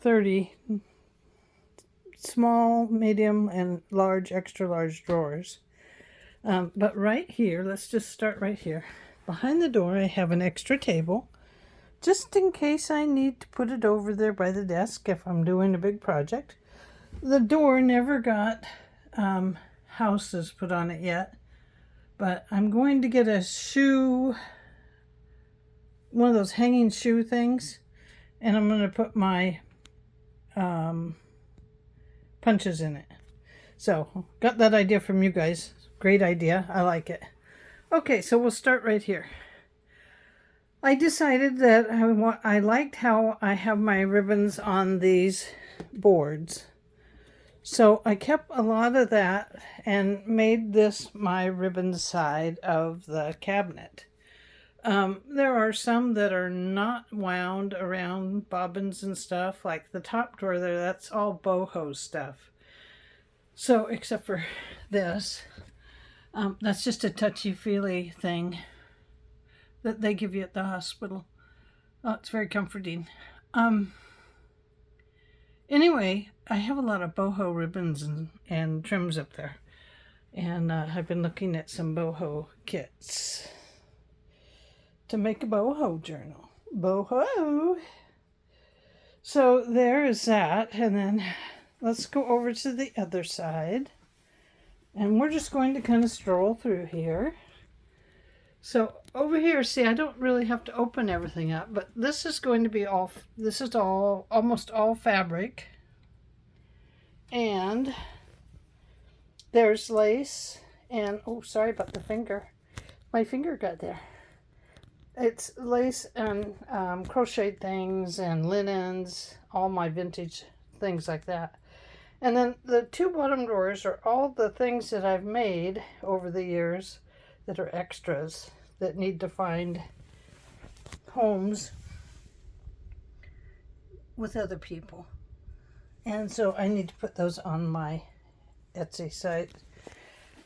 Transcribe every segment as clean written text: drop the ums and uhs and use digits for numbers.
30 small, medium, and large, extra large drawers. But right here, let's just start right here. Behind the door, I have an extra table, just in case I need to put it over there by the desk if I'm doing a big project. The door never got houses put on it yet, but I'm going to get a shoe, one of those hanging shoe things, and I'm going to put my punches in it. So, got that idea from you guys. Great idea. I like it. Okay, so we'll start right here. I decided that I liked how I have my ribbons on these boards. So I kept a lot of that and made this my ribbon side of the cabinet. There are some that are not wound around bobbins and stuff, like the top drawer there, that's all boho stuff. So, except for this, that's just a touchy-feely thing that they give you at the hospital. Oh, it's very comforting. Anyway, I have a lot of boho ribbons and trims up there. And I've been looking at some boho kits to make a boho journal. Boho! So there is that. And then let's go over to the other side. And we're just going to kind of stroll through here. So over here, see, I don't really have to open everything up, but this is going to be all, this is all, almost all fabric. And there's lace and, oh, sorry about the finger. My finger got there. It's lace and crocheted things and linens, all my vintage things like that. And then the two bottom drawers are all the things that I've made over the years that are extras that need to find homes with other people. And so I need to put those on my Etsy site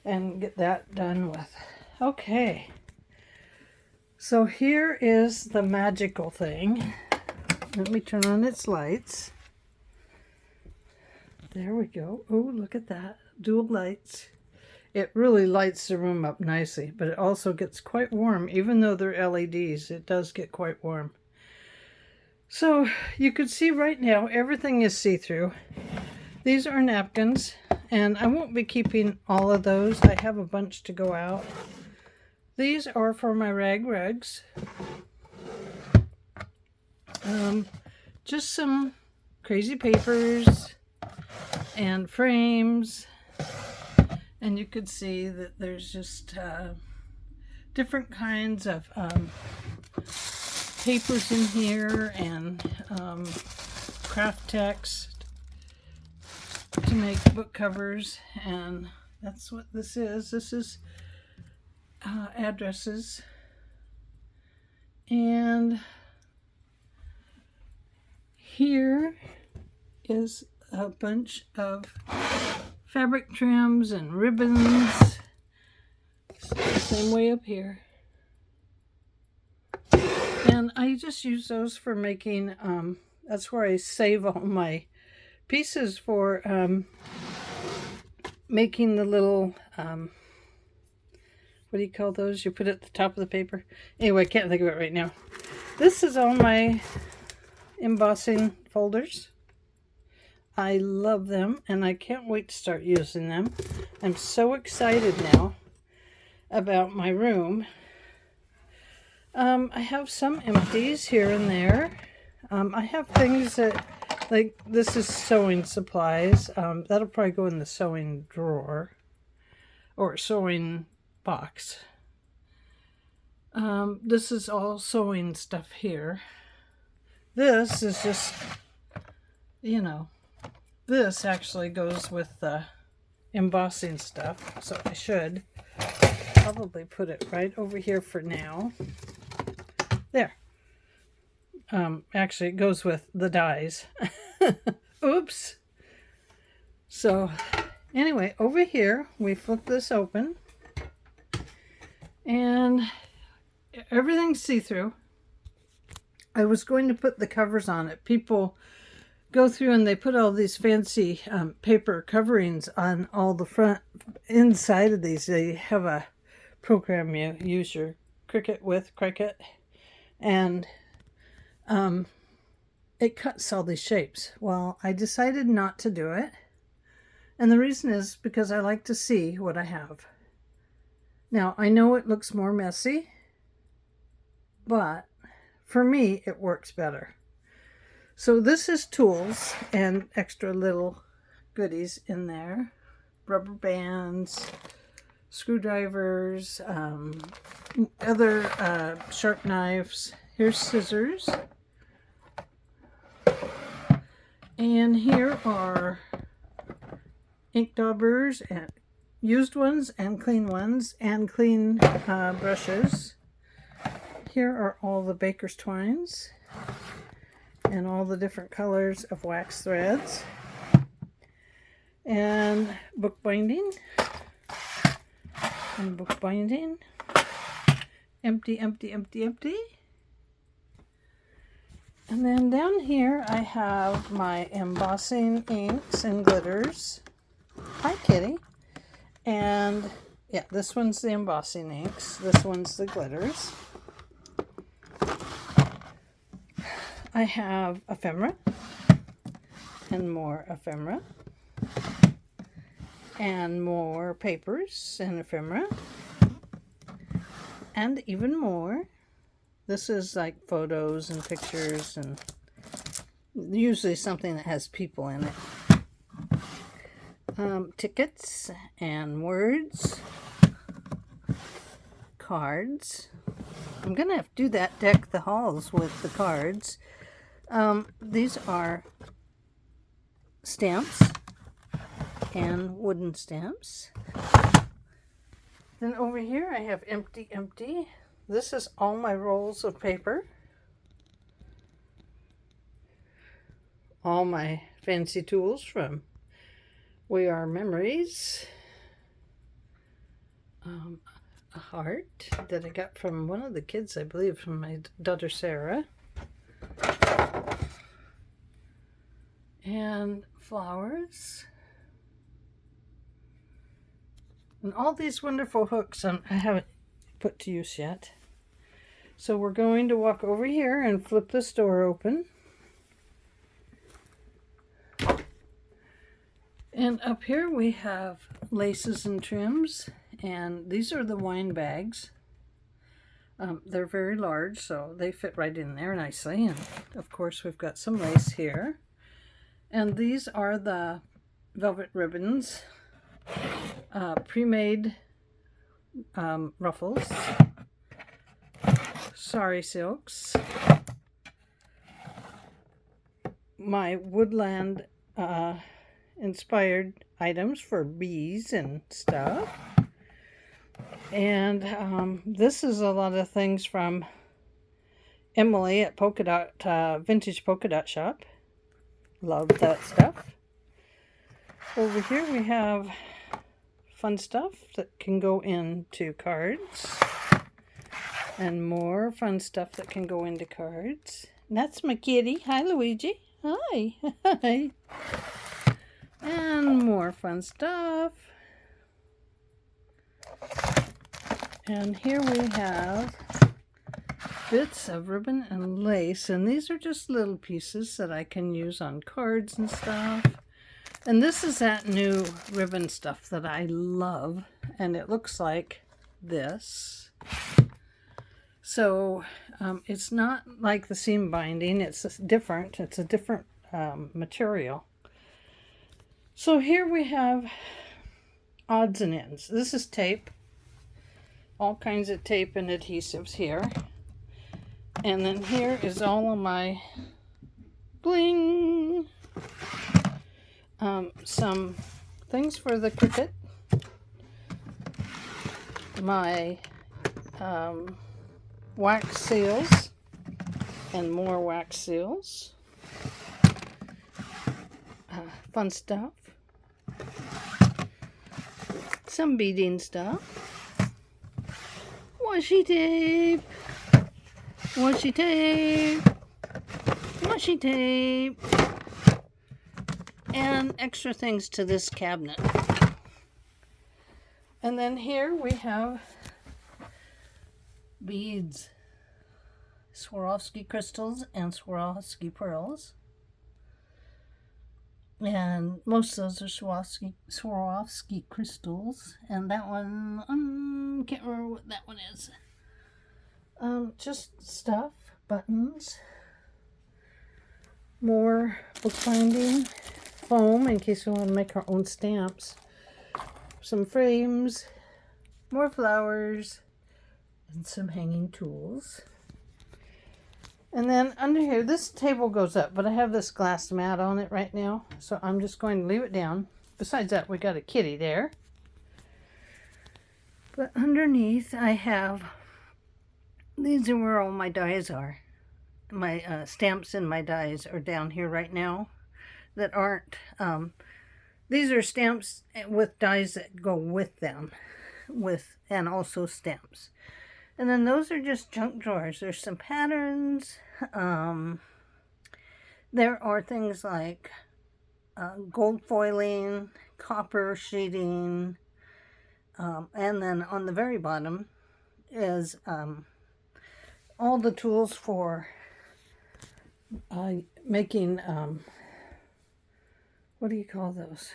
and get that done with. Okay. So here is the magical thing. Let me turn on its lights. There we go. Oh, look at that. Dual lights. It really lights the room up nicely, but it also gets quite warm. Even though they're LEDs, it does get quite warm. So you can see right now, everything is see-through. These are napkins, and I won't be keeping all of those. I have a bunch to go out. These are for my rag rugs. Just some crazy papers and frames. And you could see that there's just different kinds of papers in here and craft text to make book covers. And that's what this is. This is addresses. And here is a bunch of fabric trims and ribbons. Same way up here. And I just use those for making, that's where I save all my pieces for making the little, what do you call those? You put it at the top of the paper. Anyway, I can't think of it right now. This is all my embossing folders. I love them, and I can't wait to start using them. I'm so excited now about my room. I have some empties here and there. I have things that, like, this is sewing supplies. That'll probably go in the sewing drawer or sewing box. This is all sewing stuff here. This is just, you know, this actually goes with the embossing stuff, so I should probably put it right over here for now. There. Actually, it goes with the dies. Oops. So, anyway, over here, we flip this open, and everything's see-through. I was going to put the covers on it. People go through and they put all these fancy paper coverings on all the front inside of these. They have a program you use your Cricut, and it cuts all these shapes. Well, I decided not to do it, and the reason is because I like to see what I have. Now, I know it looks more messy, but for me, it works better. So this is tools and extra little goodies in there. Rubber bands, screwdrivers, other sharp knives. Here's scissors. And here are ink daubers, and used ones and clean brushes. Here are all the baker's twines and all the different colors of wax threads, and bookbinding, empty. And then down here I have my embossing inks and glitters. Hi, kitty. And yeah, this one's the embossing inks, this one's the glitters. I have ephemera and more ephemera and more papers and ephemera and even more. This is like photos and pictures and usually something that has people in it. Tickets and words, cards. I'm gonna have to do that, deck the halls with the cards. These are stamps and wooden stamps. Then over here I have empty. This is all my rolls of paper. All my fancy tools from We Are Memories. A heart that I got from one of the kids, I believe, from my daughter Sarah. And flowers. And all these wonderful hooks I haven't put to use yet. So we're going to walk over here and flip this door open. And up here we have laces and trims, and these are the wine bags. They're very large, so they fit right in there nicely. And of course we've got some lace here. And these are the velvet ribbons, pre-made ruffles, sari silks, my woodland inspired items for bees and stuff. And this is a lot of things from Emily at Vintage Polka Dot Shop. Love that stuff. Over here we have fun stuff that can go into cards. And more fun stuff that can go into cards. And that's my kitty. Hi, Luigi. Hi. Hi. And more fun stuff. And here we have bits of ribbon and lace, and these are just little pieces that I can use on cards and stuff. And this is that new ribbon stuff that I love, and it looks like this. So it's not like the seam binding, it's a different material. So here we have odds and ends. This is tape, all kinds of tape and adhesives here. And then here is all of my bling. Some things for the Cricut. My wax seals and more wax seals. Fun stuff. Some beading stuff. Washi tape. Washi tape. Washi tape. and extra things to this cabinet. And then here we have beads, Swarovski crystals and Swarovski pearls. And most of those are Swarovski crystals. And that one, can't remember what that one is. Just stuff, buttons, more bookbinding, foam in case we want to make our own stamps, some frames, more flowers, and some hanging tools. And then under here, this table goes up, but I have this glass mat on it right now, so I'm just going to leave it down. Besides that, we got a kitty there. But underneath, I have, these are where all my dies are. My stamps and my dies are down here right now that aren't, these are stamps with dies that go with them, and also stamps. And then those are just junk drawers. There's some patterns. There are things like gold foiling, copper sheeting, and then on the very bottom is all the tools for making, what do you call those?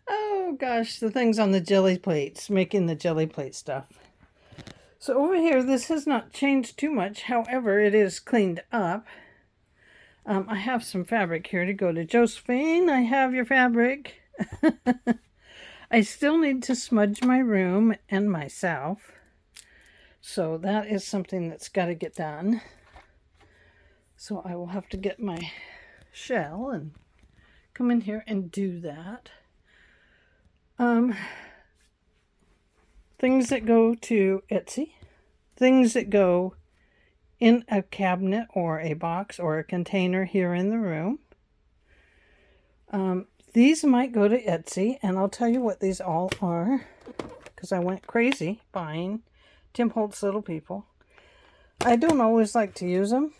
Oh gosh, the things on the jelly plates, making the jelly plate stuff. So over here, this has not changed too much. However, it is cleaned up. I have some fabric here to go to Josephine. I have your fabric. I still need to smudge my room and myself. So that is something that's got to get done. So I will have to get my shell and come in here and do that. Things that go to Etsy, things that go in a cabinet or a box or a container here in the room. These might go to Etsy, and I'll tell you what these all are, because I went crazy buying Tim Holtz Little People. I don't always like to use them.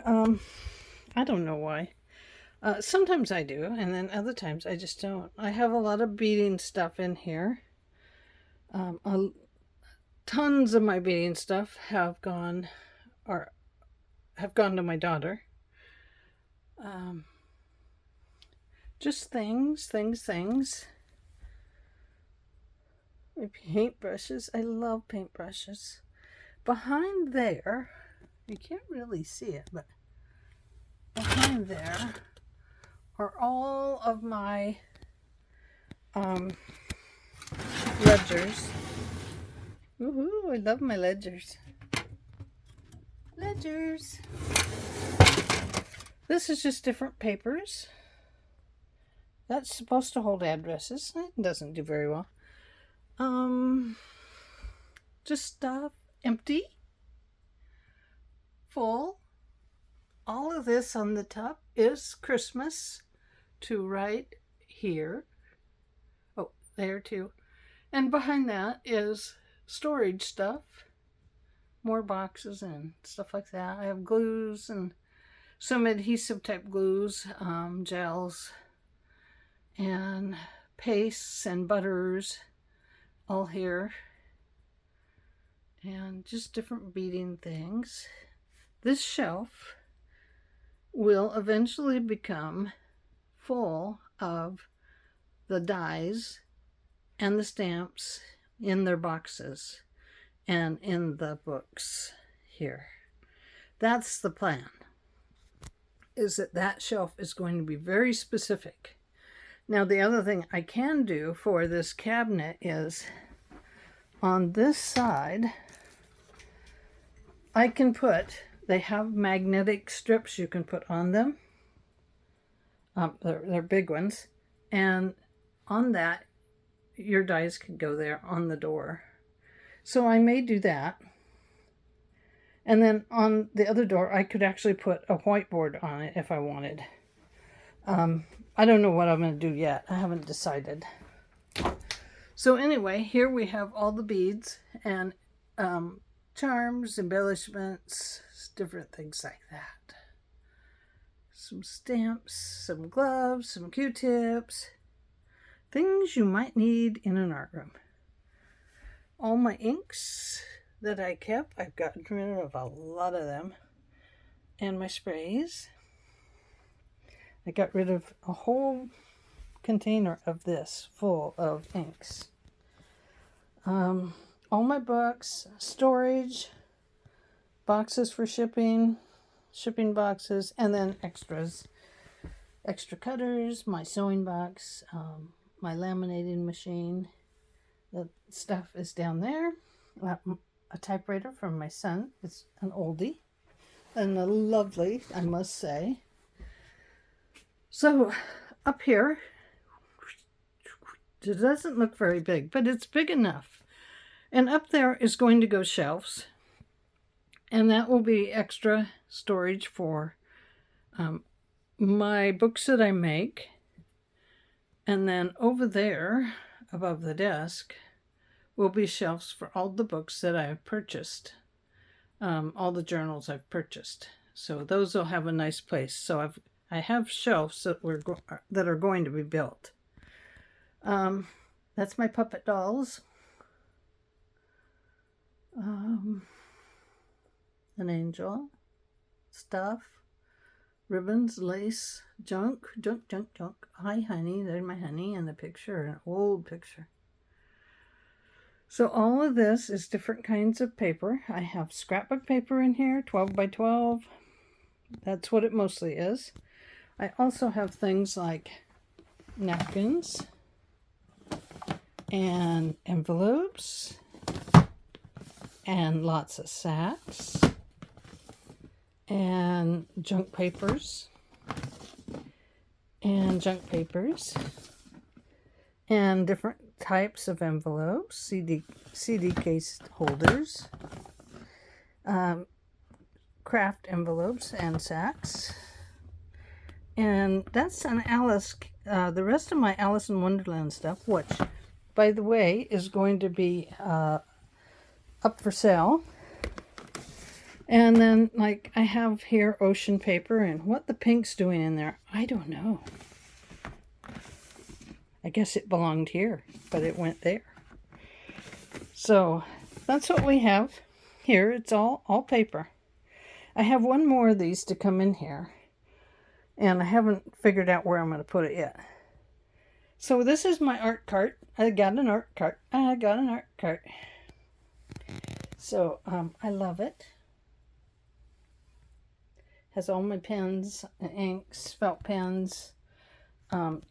I don't know why. Sometimes I do, and then other times I just don't. I have a lot of beading stuff in here. Tons of my beading stuff have gone to my daughter. Just things. My paintbrushes. I love paintbrushes. Behind there, you can't really see it, but behind there are all of my ledgers. Woohoo, I love my ledgers. Ledgers. This is just different papers. That's supposed to hold addresses. It doesn't do very well. Just stuff. Empty. Full. All of this on the top is Christmas to right here. Oh, there too. And behind that is storage stuff, more boxes and stuff like that. I have glues and some adhesive type glues, gels, and pastes and butters all here. And just different beading things. This shelf will eventually become full of the dies and the stamps in their boxes and in the books here. That's the plan, is that shelf is going to be very specific. Now the other thing I can do for this cabinet is on this side I can put, they have magnetic strips you can put on them. They're big ones, and on that your dies can go there on the door. So I may do that. And then on the other door I could actually put a whiteboard on it if I wanted. I don't know what I'm going to do yet. I haven't decided. So anyway, here we have all the beads and charms, embellishments, different things like that. It's some stamps, some gloves, some Q-tips, things you might need in an art room. All my inks that I kept, I've gotten rid of a lot of them, and my sprays. I got rid of a whole container of this full of inks. All my books, storage, boxes for shipping boxes, and then extras. Extra cutters, my sewing box, my laminating machine. The stuff is down there. A typewriter from my son. It's an oldie and a lovely, I must say. So up here, it doesn't look very big, but it's big enough. And up there is going to go shelves. And that will be extra storage for my books that I make. And then over there, above the desk, will be shelves for all the books that I've purchased. All the journals I've purchased. So those will have a nice place. So I have shelves that are going to be built. That's my puppet dolls. An angel, stuff, ribbons, lace, junk. Hi, honey. There's my honey in the picture, an old picture. So all of this is different kinds of paper. I have scrapbook paper in here, 12 by 12. That's what it mostly is. I also have things like napkins and envelopes and lots of sacks and junk papers and different types of envelopes, CD case holders, craft envelopes and sacks. And that's an Alice, the rest of my Alice in Wonderland stuff, which, by the way, is going to be up for sale. And then, like, I have here ocean paper, and what the pink's doing in there, I don't know. I guess it belonged here, but it went there. So that's what we have here. It's all paper. I have one more of these to come in here, and I haven't figured out where I'm going to put it yet. So this is my art cart. I got an art cart. So I love it. Has all my pens, inks, felt pens,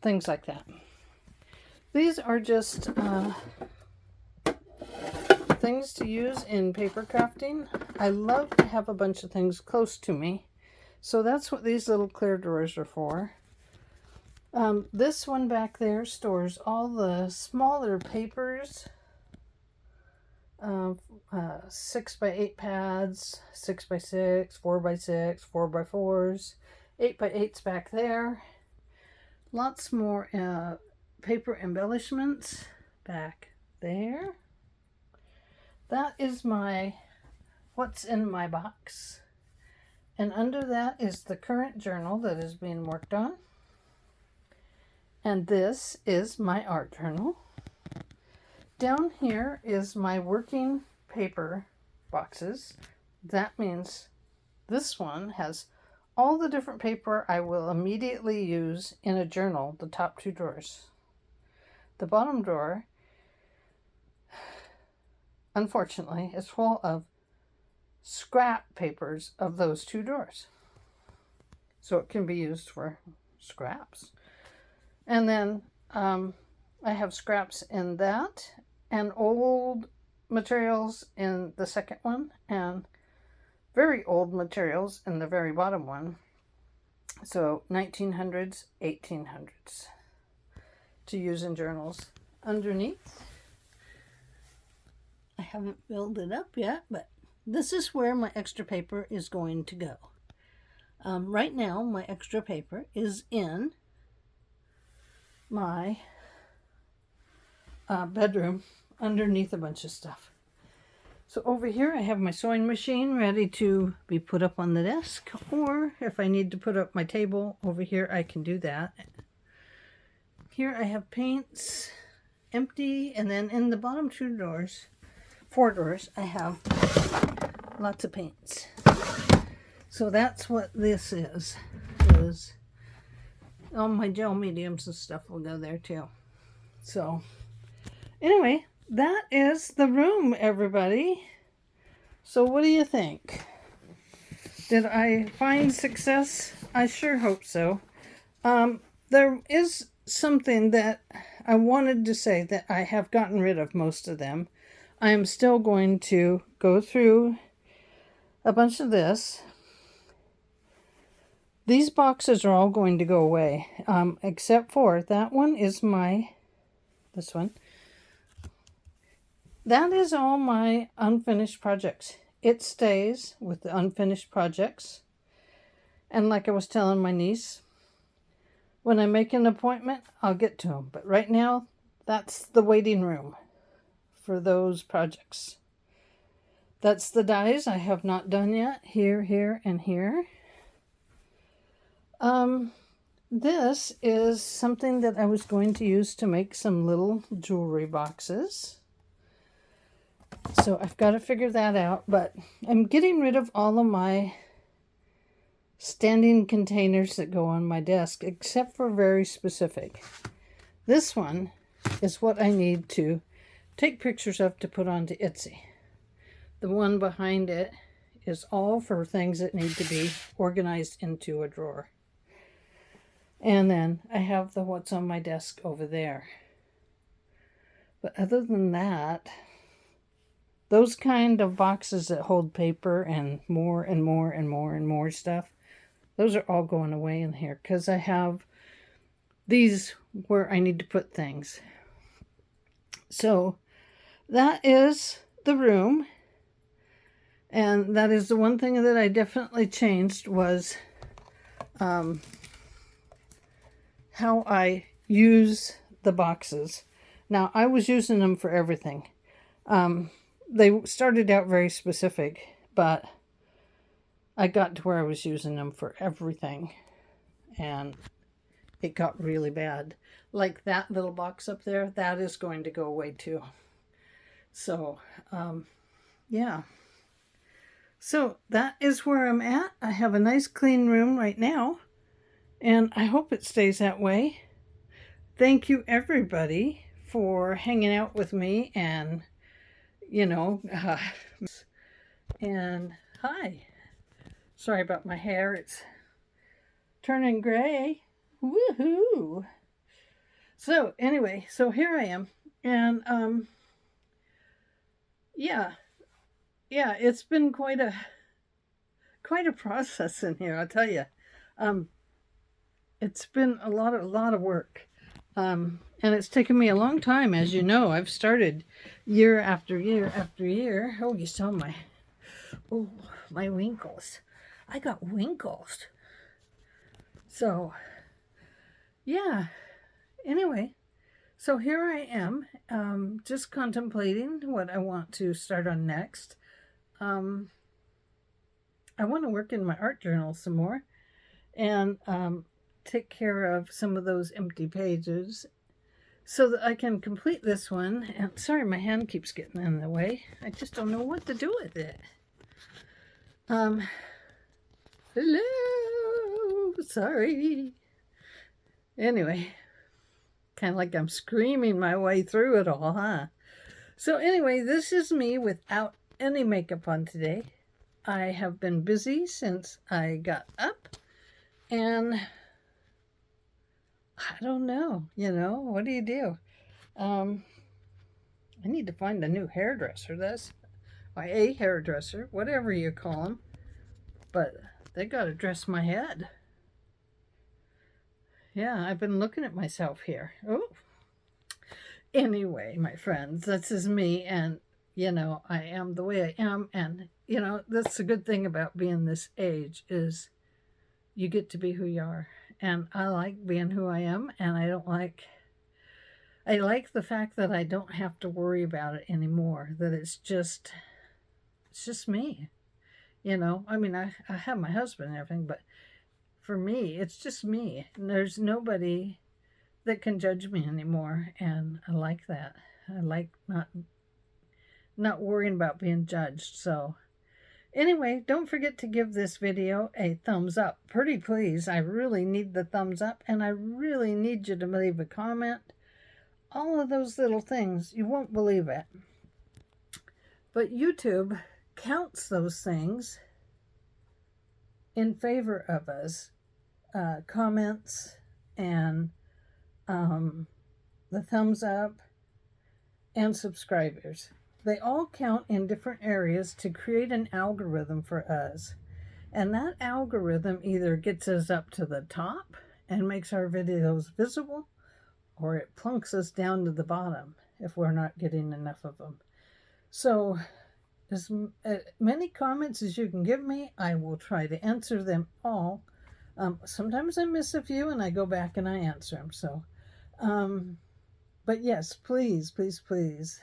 things like that. These are just things to use in paper crafting. I love to have a bunch of things close to me. So that's what these little clear drawers are for. This one back there stores all the smaller papers. 6x8 pads, 6x6, 4x6, 4x4s, 8x8s back there. Lots more paper embellishments back there. That is my what's in my box. And under that is the current journal that is being worked on. And this is my art journal. Down here is my working paper boxes. That means this one has all the different paper I will immediately use in a journal, the top two drawers. The bottom drawer, unfortunately, is full of scrap papers of those two drawers. So it can be used for scraps. And then I have scraps in that, and old materials in the second one, and very old materials in the very bottom one. So 1900s, 1800s to use in journals. Underneath, I haven't filled it up yet, but this is where my extra paper is going to go. Right now, my extra paper is in my bedroom underneath a bunch of stuff. So over here I have my sewing machine ready to be put up on the desk, or if I need to put up my table over here, I can do that. Here I have paints, empty, and then in the bottom 4 drawers, I have lots of paints. So that's what this is all my gel mediums and stuff will go there too. So anyway, that is the room, everybody. So what do you think? Did I find success? I sure hope so. There is something that I wanted to say that I have gotten rid of most of them. I am still going to go through a bunch of this. These boxes are all going to go away, except for that one is this one. That is all my unfinished projects. It stays with the unfinished projects. And like I was telling my niece, when I make an appointment, I'll get to them. But right now, that's the waiting room for those projects. That's the dies I have not done yet. Here, here, and here. This is something that I was going to use to make some little jewelry boxes. So I've got to figure that out, but I'm getting rid of all of my standing containers that go on my desk, except for very specific. This one is what I need to take pictures of to put onto Etsy. The one behind it is all for things that need to be organized into a drawer. And then I have the what's on my desk over there. But other than that, those kind of boxes that hold paper and more and more and more and more stuff, those are all going away in here because I have these where I need to put things. So that is the room. And that is the one thing that I definitely changed was how I use the boxes. Now, I was using them for everything. They started out very specific, but I got to where I was using them for everything. And it got really bad. Like that little box up there, that is going to go away too. So, yeah. So that is where I'm at. I have a nice clean room right now. And I hope it stays that way. Thank you, everybody, for hanging out with me and, and hi. Sorry about my hair. It's turning gray. Woohoo! So, anyway, so here I am. And, yeah, it's been quite a process in here, I'll tell you. It's been a lot of work. And it's taken me a long time, as you know. I've started year after year after year. Oh, you saw my winkles. I got winkles. So, yeah. Anyway, so here I am, just contemplating what I want to start on next. I want to work in my art journal some more. And, take care of some of those empty pages so that I can complete this one. And sorry, my hand keeps getting in the way. I just don't know what to do with it. Hello, sorry. Anyway, kind of like I'm screaming my way through it all, huh? So anyway, this is me without any makeup on today. I have been busy since I got up, and I don't know, what do you do? I need to find a new hairdresser. A hairdresser, whatever you call them. But they got to dress my head. Yeah, I've been looking at myself here. Oh. Anyway, my friends, this is me, and, I am the way I am, and, that's the good thing about being this age is you get to be who you are. And I like being who I am, and I like the fact that I don't have to worry about it anymore, that it's just It's just me. You know, I mean, I have my husband and everything, but for me, it's just me. And there's nobody that can judge me anymore. And I like that. I like not worrying about being judged. So anyway, don't forget to give this video a thumbs up. Pretty please. I really need the thumbs up, and I really need you to leave a comment. All of those little things, you won't believe it. But YouTube counts those things in favor of us. Comments and the thumbs up and subscribers. They all count in different areas to create an algorithm for us. And that algorithm either gets us up to the top and makes our videos visible, or it plunks us down to the bottom if we're not getting enough of them. So as many comments as you can give me, I will try to answer them all. Sometimes I miss a few and I go back and I answer them. So, but yes, please, please, please,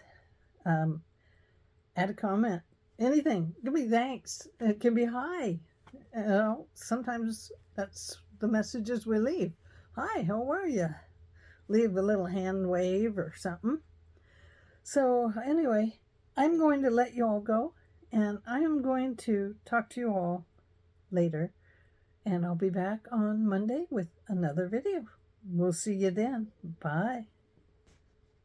add a comment, anything. Give me thanks. It can be hi. You know, sometimes that's the messages we leave. Hi, how are you? Leave a little hand wave or something. So anyway, I'm going to let you all go, and I am going to talk to you all later, and I'll be back on Monday with another video. We'll see you then. Bye.